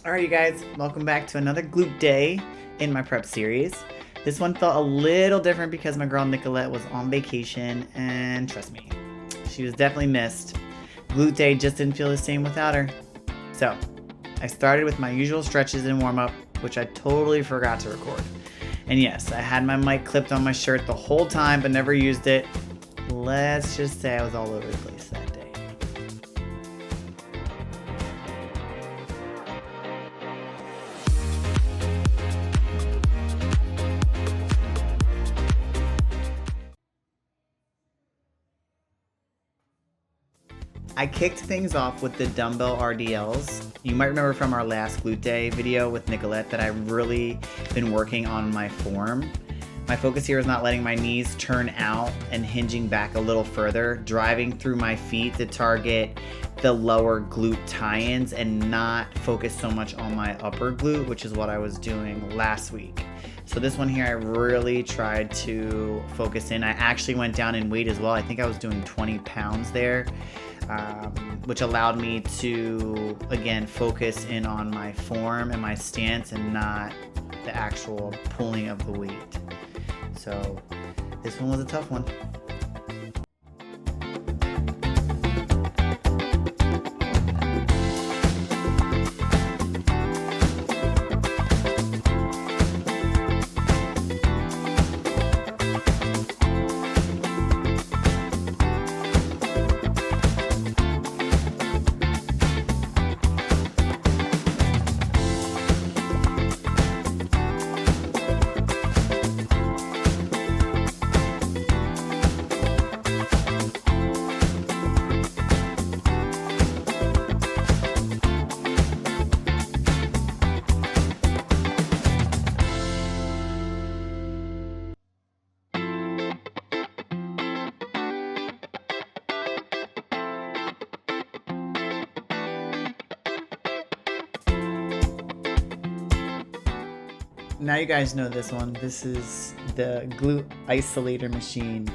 Alright you guys, welcome back to another glute day in my prep series. This one felt a little different because my girl Nicolette was on vacation, and trust me, she was definitely missed. Glute day just didn't feel the same without her. So, I started with my usual stretches and warm-up, which I totally forgot to record. And yes, I had my mic clipped on my shirt the whole time but never used it. Let's just say I was all over the place that day. I kicked things off with the Dumbbell RDLs. You might remember from our last glute day video with Nicolette that I've really been working on my form. My focus here is not letting my knees turn out and hinging back a little further, driving through my feet to target the lower glute tie-ins and not focus so much on my upper glute, which is what I was doing last week. So this one here, I really tried to focus in. I actually went down in weight as well. I think I was doing 20 pounds there. Which allowed me to, again, focus in on my form and my stance and not the actual pulling of the weight. So this one was a tough one. Now you guys know this one. This is the Glute Isolator Machine.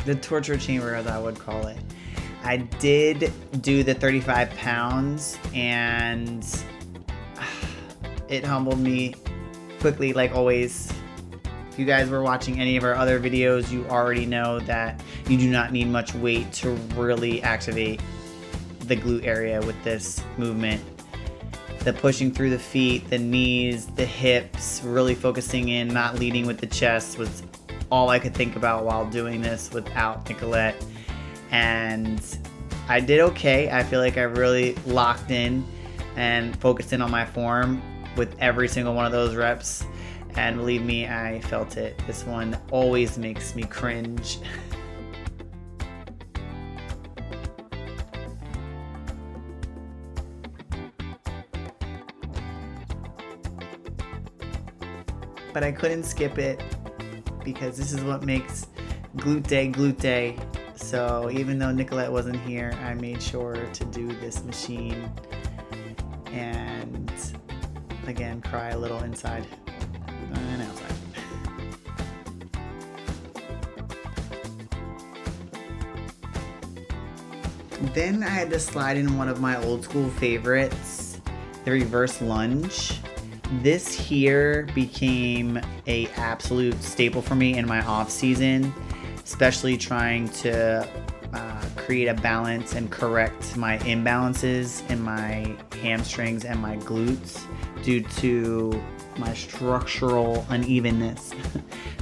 The torture chamber, as I would call it. I did do the 35 pounds and it humbled me quickly, like always. If you guys were watching any of our other videos, you already know that you do not need much weight to really activate the glute area with this movement. The pushing through the feet, the knees, the hips, really focusing in, not leading with the chest was all I could think about while doing this without Nicolette. And I did okay. I feel like I really locked in and focused in on my form with every single one of those reps. And believe me, I felt it. This one always makes me cringe. But I couldn't skip it because this is what makes glute day. So even though Nicolette wasn't here, I made sure to do this machine and again cry a little inside and outside. Then I had to slide in one of my old school favorites, the reverse lunge. This here became a absolute staple for me in my off season, especially trying to create a balance and correct my imbalances in my hamstrings and my glutes due to my structural unevenness.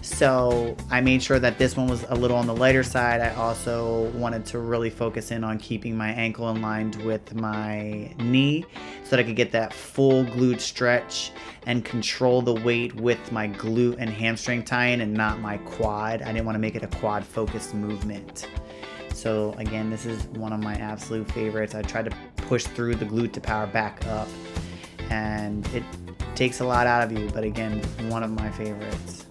So I made sure that this one was a little on the lighter side. I also wanted to really focus in on keeping my ankle aligned with my knee so that I could get that full glute stretch and control the weight with my glute and hamstring tie-in and not my quad. I didn't want to make it a quad focused movement. So again, this is one of my absolute favorites. I tried to push through the glute to power back up, and it takes a lot out of you, but again, one of my favorites.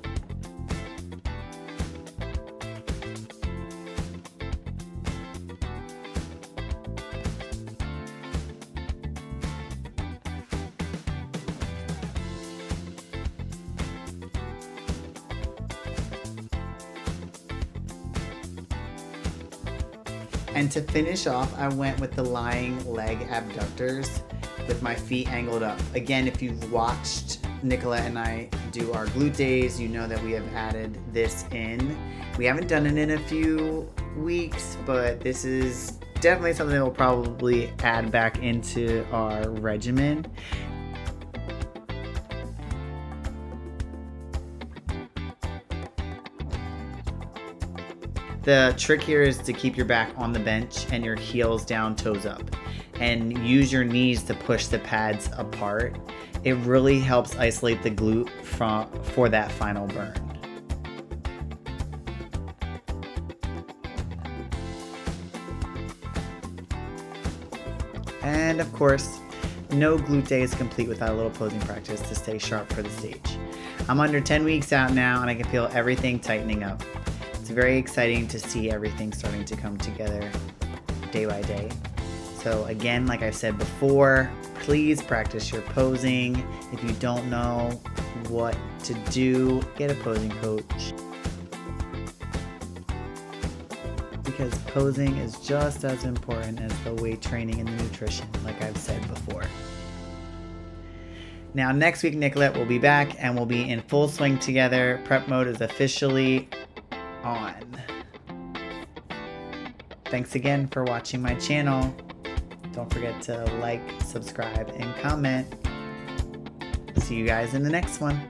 And to finish off, I went with the lying leg abductors. with my feet angled up. Again, if you've watched Nicolette and I do our glute days, you know that we have added this in. We haven't done it in a few weeks, but this is definitely something that we'll probably add back into our regimen. The trick here is to keep your back on the bench and your heels down, toes up, and use your knees to push the pads apart. It really helps isolate the glute for that final burn. And of course, no glute day is complete without a little posing practice to stay sharp for the stage. I'm under 10 weeks out now and I can feel everything tightening up. It's very exciting to see everything starting to come together day by day. So again, like I've said before, please practice your posing. If you don't know what to do, get a posing coach. Because posing is just as important as the weight training and the nutrition, like I've said before. Now next week, Nicolette will be back and we'll be in full swing together. Prep mode is officially on. Thanks again for watching my channel. Don't forget to like, subscribe, and comment. See you guys in the next one.